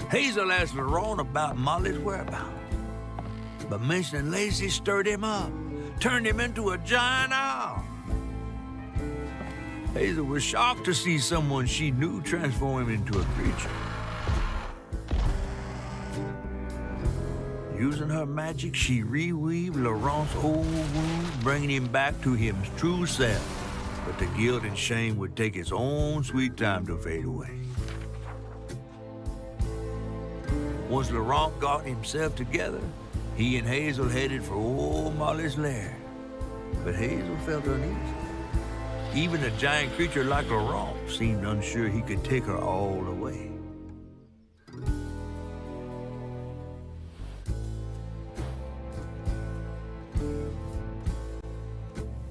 Hazel asked Laurent about Molly's whereabouts, but mentioning Lacey stirred him up, turned him into a giant owl. Hazel was shocked to see someone she knew transform him into a creature. Using her magic, she reweaved Laurent's old wound, bringing him back to his true self. But the guilt and shame would take its own sweet time to fade away. Once Laurent got himself together, he and Hazel headed for old Molly's lair. But Hazel felt uneasy. Even a giant creature like Laurent seemed unsure he could take her all away.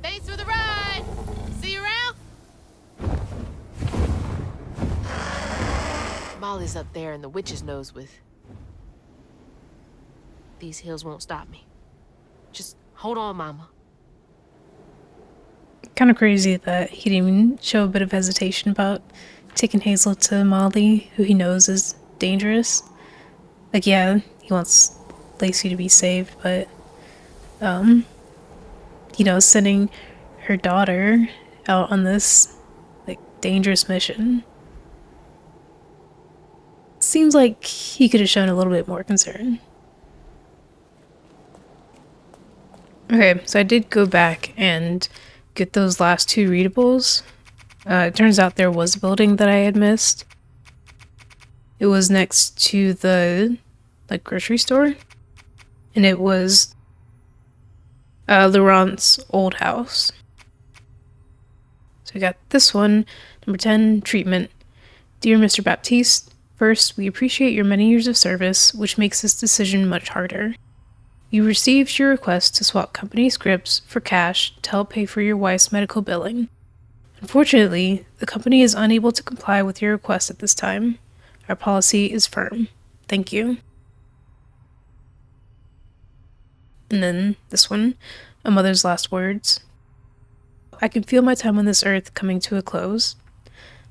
Thanks for the ride! See you around? Molly's up there in the witch's nose with... These hills won't stop me. Just hold on, Mama. Kind of crazy that he didn't even show a bit of hesitation about taking Hazel to Molly, who he knows is dangerous. Like, yeah, he wants Lacey to be saved, but, you know, sending her daughter out on this, like, dangerous mission. Seems like he could have shown a little bit more concern. Okay, so I did go back and get those last two readables. It turns out there was a building that I had missed. It was next to the, like, grocery store. And it was Laurent's old house. So we got this one, number 10, treatment. Dear Mr. Baptiste, first, we appreciate your many years of service, which makes this decision much harder. You received your request to swap company scripts for cash to help pay for your wife's medical billing. Unfortunately, the company is unable to comply with your request at this time. Our policy is firm. Thank you. And then this one, a mother's last words. I can feel my time on this earth coming to a close.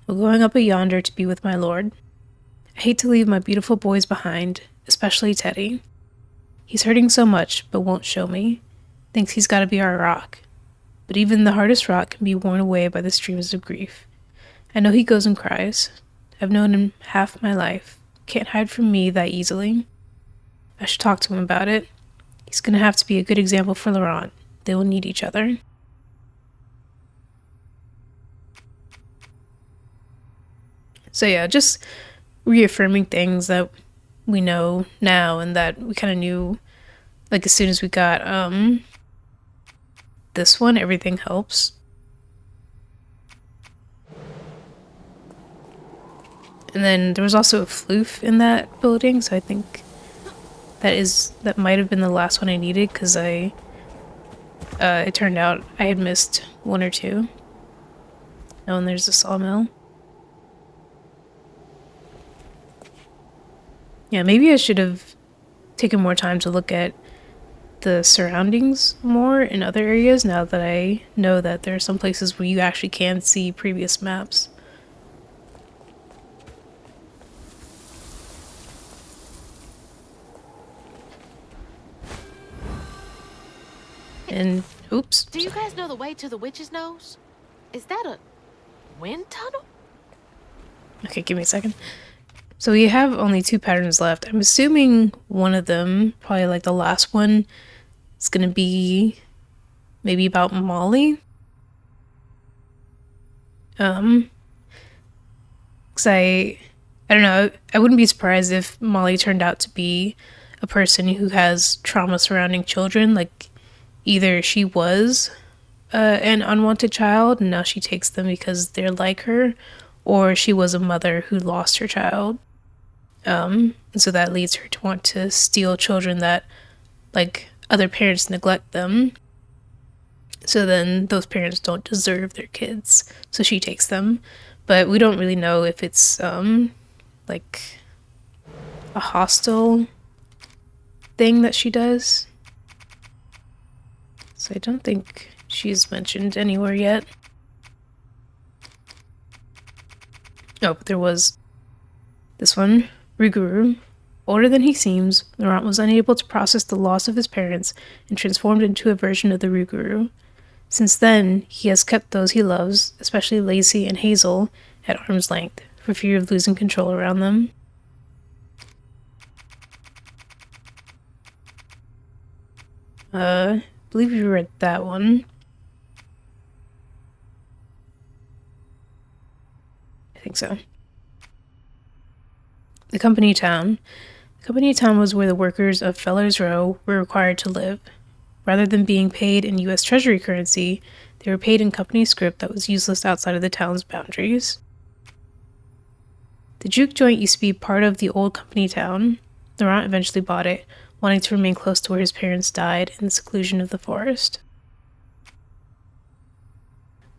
I'm going up yonder to be with my Lord. I hate to leave my beautiful boys behind, especially Teddy. He's hurting so much, but won't show me. Thinks he's got to be our rock. But even the hardest rock can be worn away by the streams of grief. I know he goes and cries. I've known him half my life. Can't hide from me that easily. I should talk to him about it. He's going to have to be a good example for Laurent. They will need each other. So yeah, just reaffirming things that we know now and that we kind of knew, like, as soon as we got this one, everything helps. And then there was also a floof in that building, so I think that might have been the last one I needed, because it turned out I had missed one or two. Oh, and there's a sawmill. Yeah, maybe I should have taken more time to look at the surroundings more in other areas now that I know that there are some places where you actually can see previous maps. And, oops. Do you guys know the way to the witch's nose? Is that a wind tunnel? Okay, give me a second. So we have only two patterns left. I'm assuming one of them, probably like the last one, is going to be maybe about Molly. Because I don't know, I wouldn't be surprised if Molly turned out to be a person who has trauma surrounding children. Like, either she was an unwanted child and now she takes them because they're like her, or she was a mother who lost her child. And so that leads her to want to steal children that, like, other parents neglect them. So then those parents don't deserve their kids, so she takes them. But we don't really know if it's, like, a hostile thing that she does. So I don't think she's mentioned anywhere yet. Oh, but there was this one, Rougarou. Older than he seems, Laurent was unable to process the loss of his parents and transformed into a version of the Rougarou. Since then, he has kept those he loves, especially Lacey and Hazel, at arm's length, for fear of losing control around them. I believe you read that one. I think so. The company town. The company town was where the workers of Feller's Row were required to live. Rather than being paid in U.S. Treasury currency, they were paid in company script that was useless outside of the town's boundaries. The juke joint used to be part of the old company town. Laurent eventually bought it, wanting to remain close to where his parents died in the seclusion of the forest.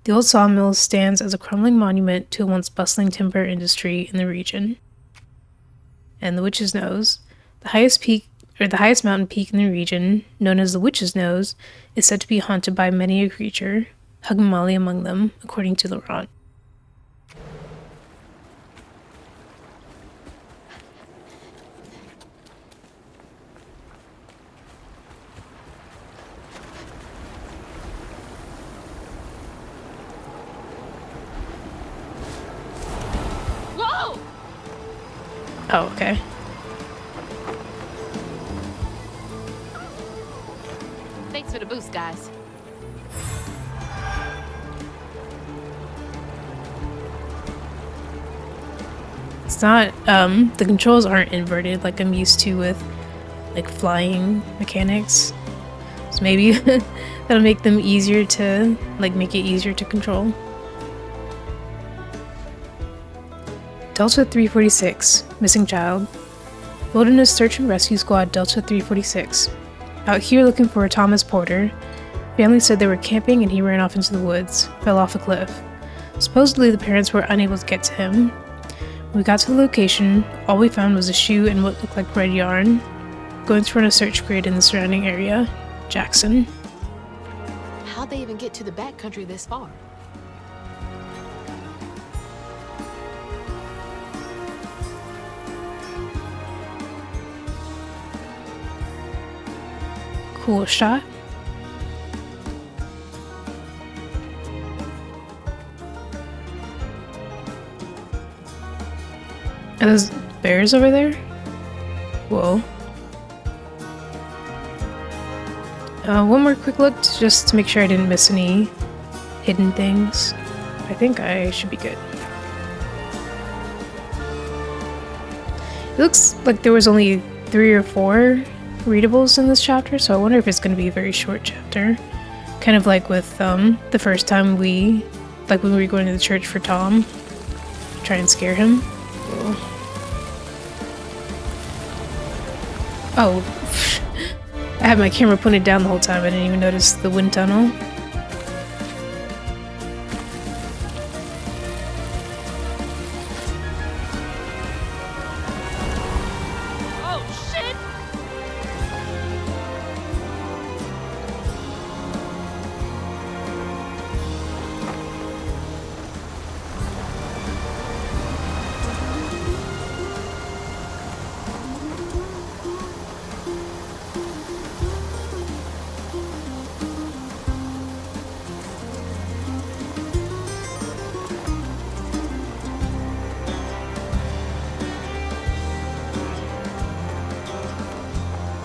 The old sawmill stands as a crumbling monument to a once bustling timber industry in the region. And the Witch's Nose, the highest mountain peak in the region, known as the Witch's Nose, is said to be haunted by many a creature, Hugmali among them, according to Laurent. Whoa! Oh, okay. Thanks for the boost, guys. It's not, the controls aren't inverted like I'm used to with, like, flying mechanics. So maybe that'll make them easier to, like, make it easier to control. Delta 346, missing child. Wilderness Search and Rescue Squad Delta 346. Out here looking for Thomas Porter. Family said they were camping and he ran off into the woods, fell off a cliff. Supposedly the parents were unable to get to him. When we got to the location, all we found was a shoe and what looked like red yarn. Going to run a search grid in the surrounding area. Jackson. How'd they even get to the backcountry this far? Cool shot. Are those bears over there? Whoa. One more quick look just to make sure I didn't miss any hidden things. I think I should be good. It looks like there was only 3 or 4 readables in this chapter, so I wonder if it's going to be a very short chapter. Kind of like with the first time when we were going to the church for Tom. Try and scare him. Whoa. Oh, I had my camera pointed down the whole time. I didn't even notice the wind tunnel. Oh, shit!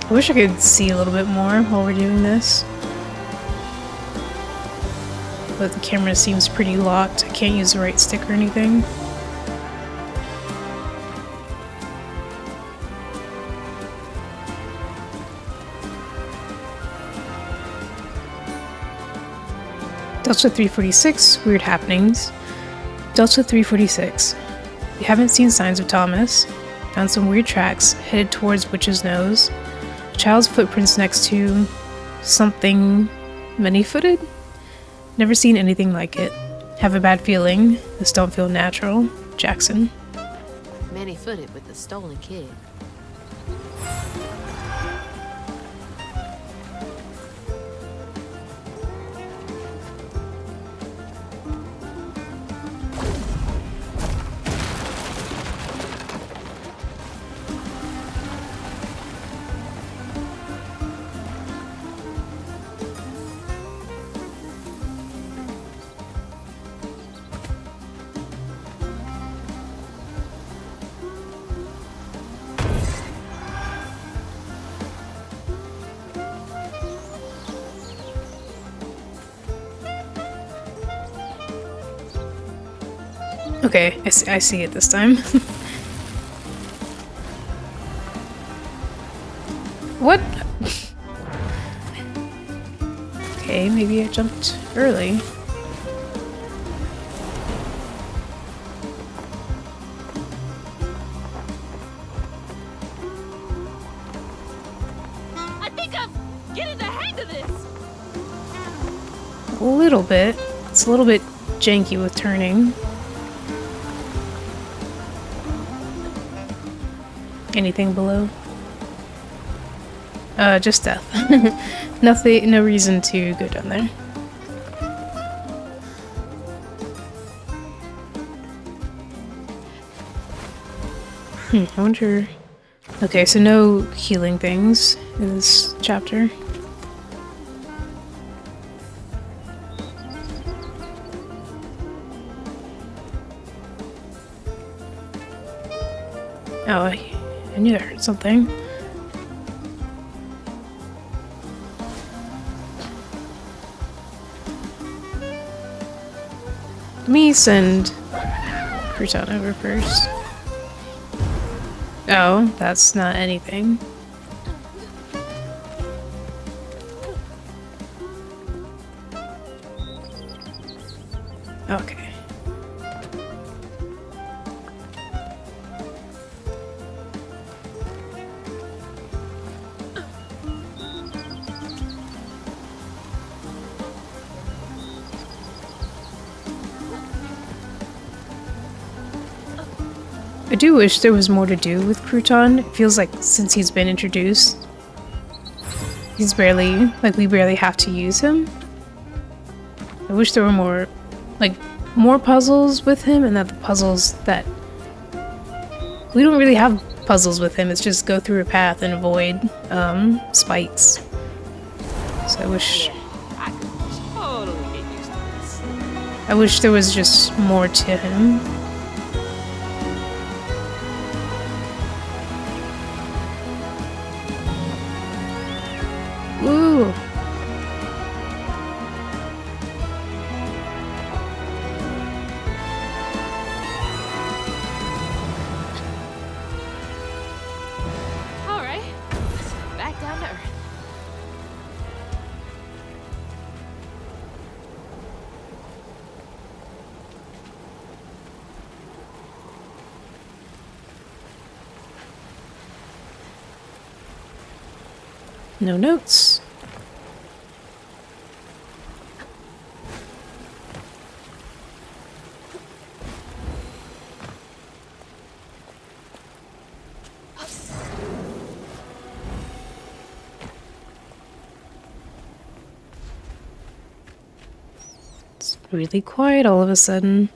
I wish I could see a little bit more while we're doing this. But the camera seems pretty locked. I can't use the right stick or anything. Delta 346, weird happenings. Delta 346. We haven't seen signs of Thomas. Found some weird tracks, headed towards Witch's Nose. A child's footprints next to something many-footed? Never seen anything like it. Have a bad feeling. This don't feel natural. Jackson. Many-footed with the stolen kid. Okay, I see it this time. What? Okay, maybe I jumped early. I think I'm getting the hang of this. A little bit. It's a little bit janky with turning. Anything below? Just death. Nothing, no reason to go down there. I wonder... Okay, so no healing things in this chapter. Oh, I knew I heard something. Let me send Crouton over first. Oh, that's not anything. Okay. I do wish there was more to do with Crouton. It feels like since he's been introduced, he's barely, like, we barely have to use him. I wish there were more, like, more puzzles with him, and that the puzzles that... We don't really have puzzles with him, it's just go through a path and avoid, spikes. So I wish... I could totally get used to this. I wish there was just more to him. Ooh. All right, back down to earth. No notes. It's really quiet all of a sudden.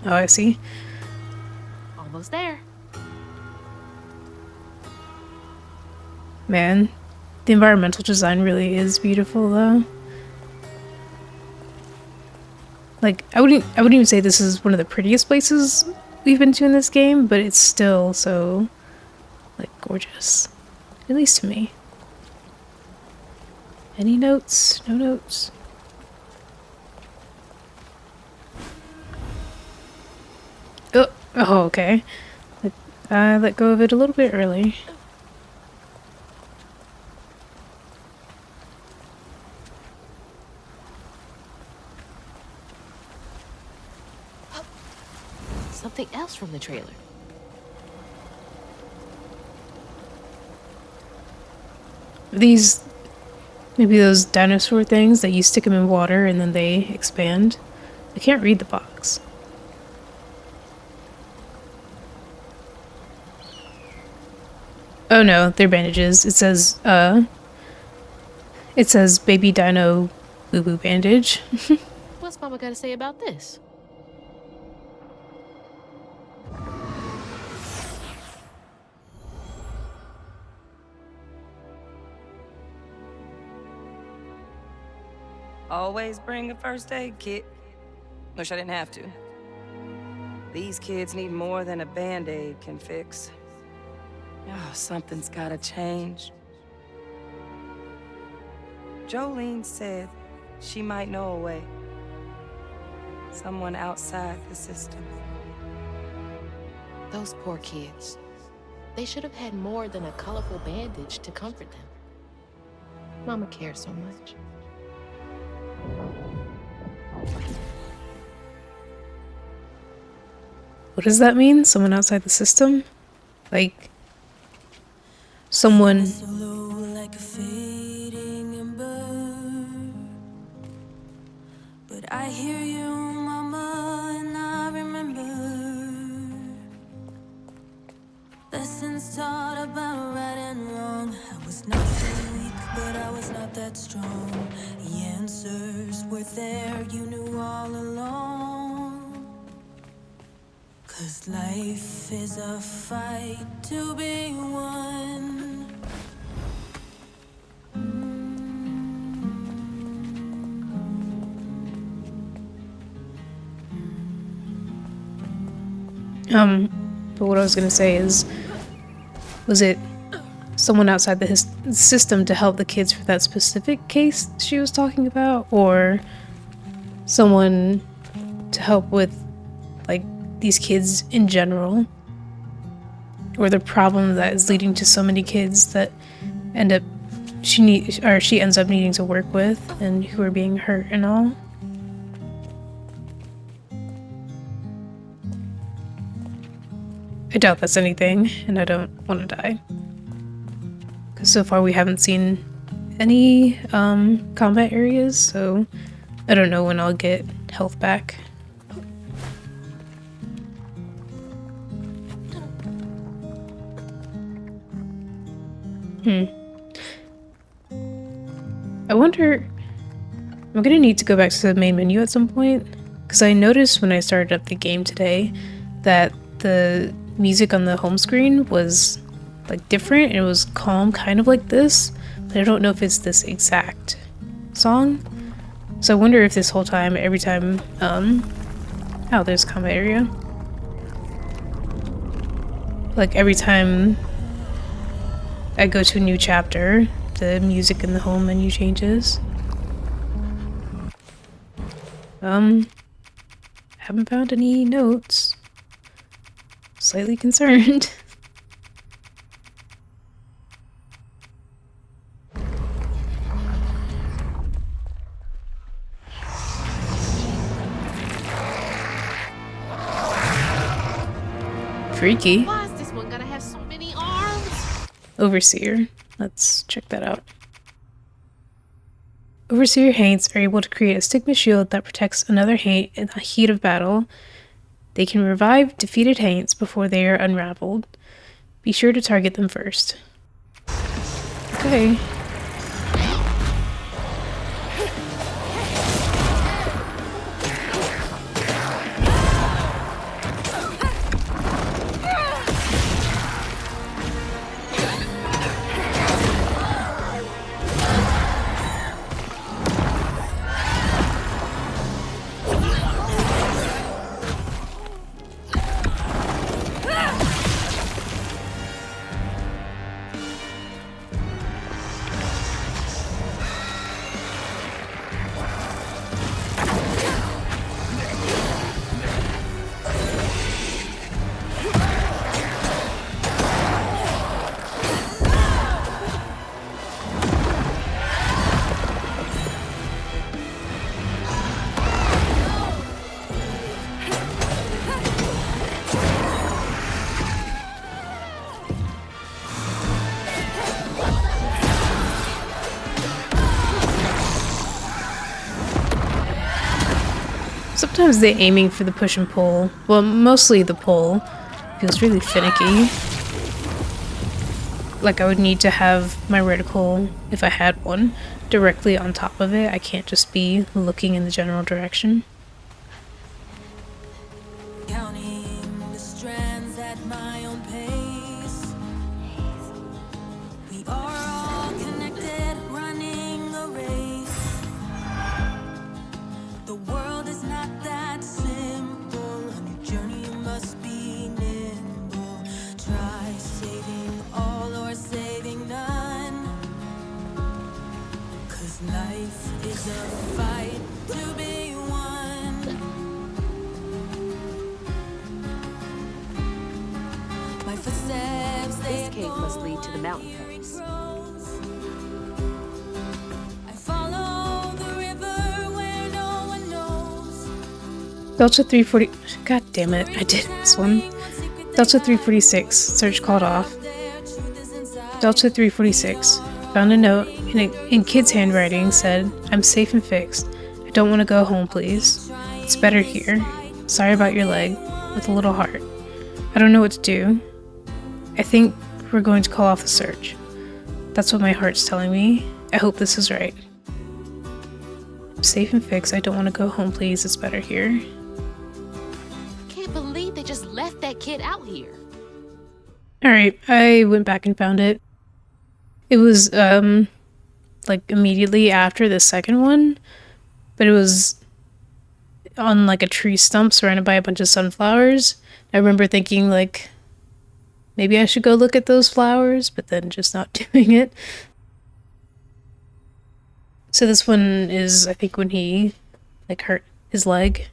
Oh, I see. Almost there. Man, the environmental design really is beautiful, though. Like, I wouldn't even say this is one of the prettiest places we've been to in this game, but it's still so, like, gorgeous. At least to me. Any notes? No notes? Oh, okay. I let go of it a little bit early. Something else from the trailer. These, maybe those dinosaur things that you stick them in water and then they expand. I can't read the box. Oh no, they're bandages. It says baby dino boo boo bandage. What's Mama got to say about this? Always bring a first aid kit. Wish I didn't have to. These kids need more than a Band-Aid can fix. Oh, something's gotta change. Jolene said she might know a way. Someone outside the system. Those poor kids. They should have had more than a colorful bandage to comfort them. Mama cares so much. What does that mean? Someone outside the system? Like, someone... Like a fading ember. But I hear you, mama, and I remember lessons taught about right and wrong. I was not weak, but I was not that strong. The answers were there, you knew all along. 'Cause life is a fight to be won. But what I was gonna say is, was it someone outside the system to help the kids for that specific case she was talking about, or someone to help with, like, these kids in general, or the problem that is leading to so many kids that end up she ends up needing to work with and who are being hurt and all? I doubt that's anything, and I don't want to die. Because so far we haven't seen any combat areas, so I don't know when I'll get health back. I wonder... I'm gonna need to go back to the main menu at some point, because I noticed when I started up the game today that the music on the home screen was like different. It was calm, kind of like this, but I don't know if it's this exact song. So I wonder if this whole time, every time, oh, there's combat area. Like every time I go to a new chapter, the music in the home menu changes. Haven't found any notes. Slightly concerned. Freaky. Why is this one gonna have so many arms? Overseer. Let's check that out. Overseer Haints are able to create a stigma shield that protects another Haint in the heat of battle. They can revive defeated Haints before they are unraveled. Be sure to target them first. Okay. Sometimes the aiming for the push and pull, well, mostly the pull, feels really finicky. Like I would need to have my reticle, if I had one, directly on top of it. I can't just be looking in the general direction. Counting the strands at my own pace. We are all connected, running a race. cave must lead to the mountain pass. I follow the river where no one knows. Delta 340. God damn it, I did this one. Delta 346. Search called off. Delta 346. Found a note in kid's handwriting said, "I'm safe and fixed. I don't want to go home, please. It's better here. Sorry about your leg," with a little heart. I don't know what to do. I think we're going to call off the search. That's what my heart's telling me. I hope this is right. I'm safe and fixed. I don't want to go home, please. It's better here. Can't believe they just left that kid out here. Alright, I went back and found it. It was, like, immediately after the second one, but it was on, like, a tree stump surrounded by a bunch of sunflowers. I remember thinking, like, maybe I should go look at those flowers, but then just not doing it. So this one is, I think, when he, like, hurt his leg.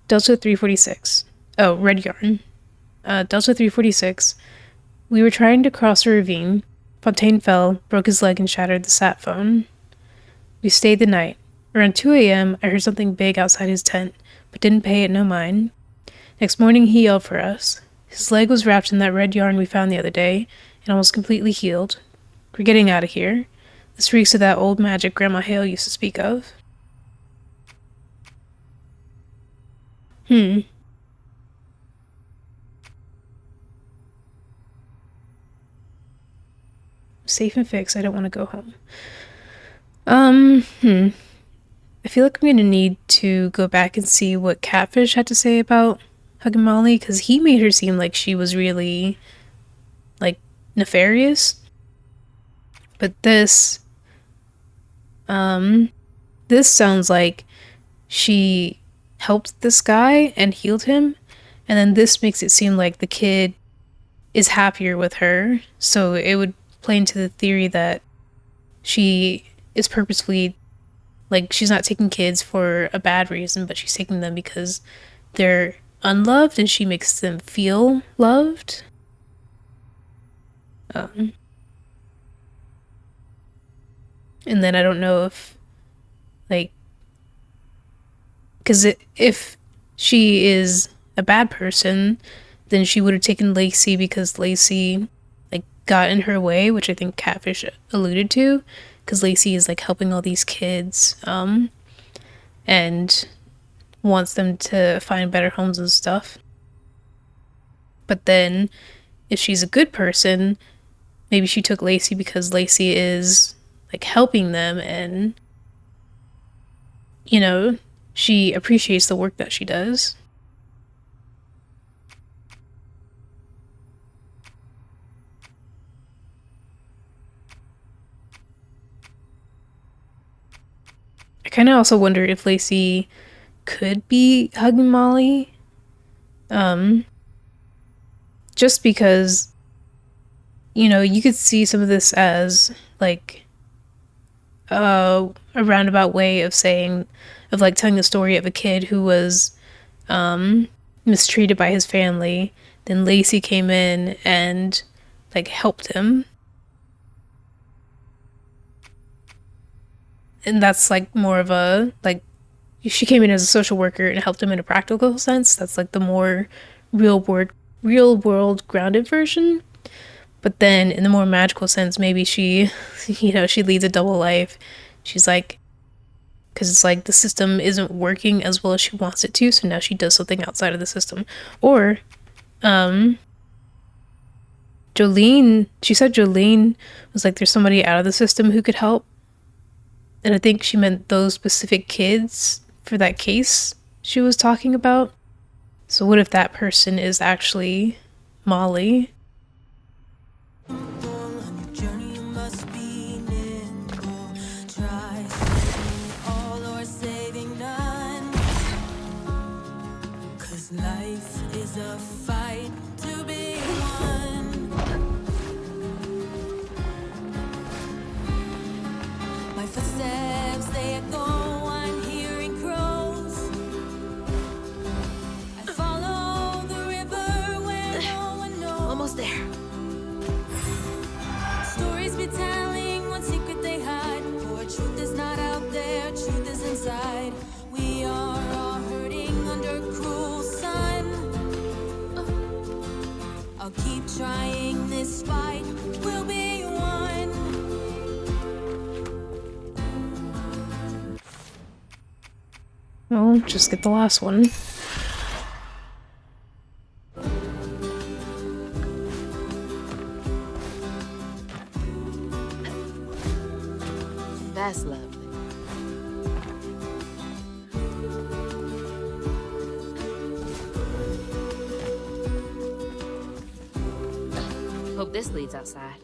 Delta 346. Oh, red yarn. Delta 346. We were trying to cross a ravine. Fontaine fell, broke his leg, and shattered the sat phone. We stayed the night. Around 2 a.m., I heard something big outside his tent, but didn't pay it no mind. Next morning, he yelled for us. His leg was wrapped in that red yarn we found the other day, and almost completely healed. We're getting out of here. This reeks of that old magic Grandma Hale used to speak of. Safe and fixed. I don't want to go home. I feel like I'm gonna need to go back and see what Catfish had to say about Hugging Molly, because he made her seem like she was really, like, nefarious. But this sounds like she helped this guy and healed him, and then this makes it seem like the kid is happier with her, so it would play into the theory that she is purposefully, like, she's not taking kids for a bad reason, but she's taking them because they're unloved and she makes them feel loved. And then I don't know if, like, because if she is a bad person, then she would have taken Lacey because Lacey, like, got in her way, which I think Catfish alluded to, because Lacey is, like, helping all these kids, and wants them to find better homes and stuff. But then, if she's a good person, maybe she took Lacey because Lacey is, like, helping them, and, you know, she appreciates the work that she does. I kind of also wonder if Lacey could be hugging Molly. Just because, you know, you could see some of this as, like, a roundabout way of saying, of, like, telling the story of a kid who was mistreated by his family. Then Lacey came in and, like, helped him. And that's, like, more of a, like, she came in as a social worker and helped him in a practical sense. That's, like, the more real world grounded version. But then in the more magical sense, maybe she, you know, she leads a double life. She's like, because it's like the system isn't working as well as she wants it to, so now she does something outside of the system. Or, Jolene, she said Jolene was like, there's somebody out of the system who could help. And I think she meant those specific kids for that case she was talking about. So what if that person is actually Molly? Life is a fight to be won. My footsteps, they echo, I'm hearing crows. I follow the river where no one knows. Almost there. I'll keep trying, this fight will be won. Oh, just get the last one. That's lovely. Hope this leads outside.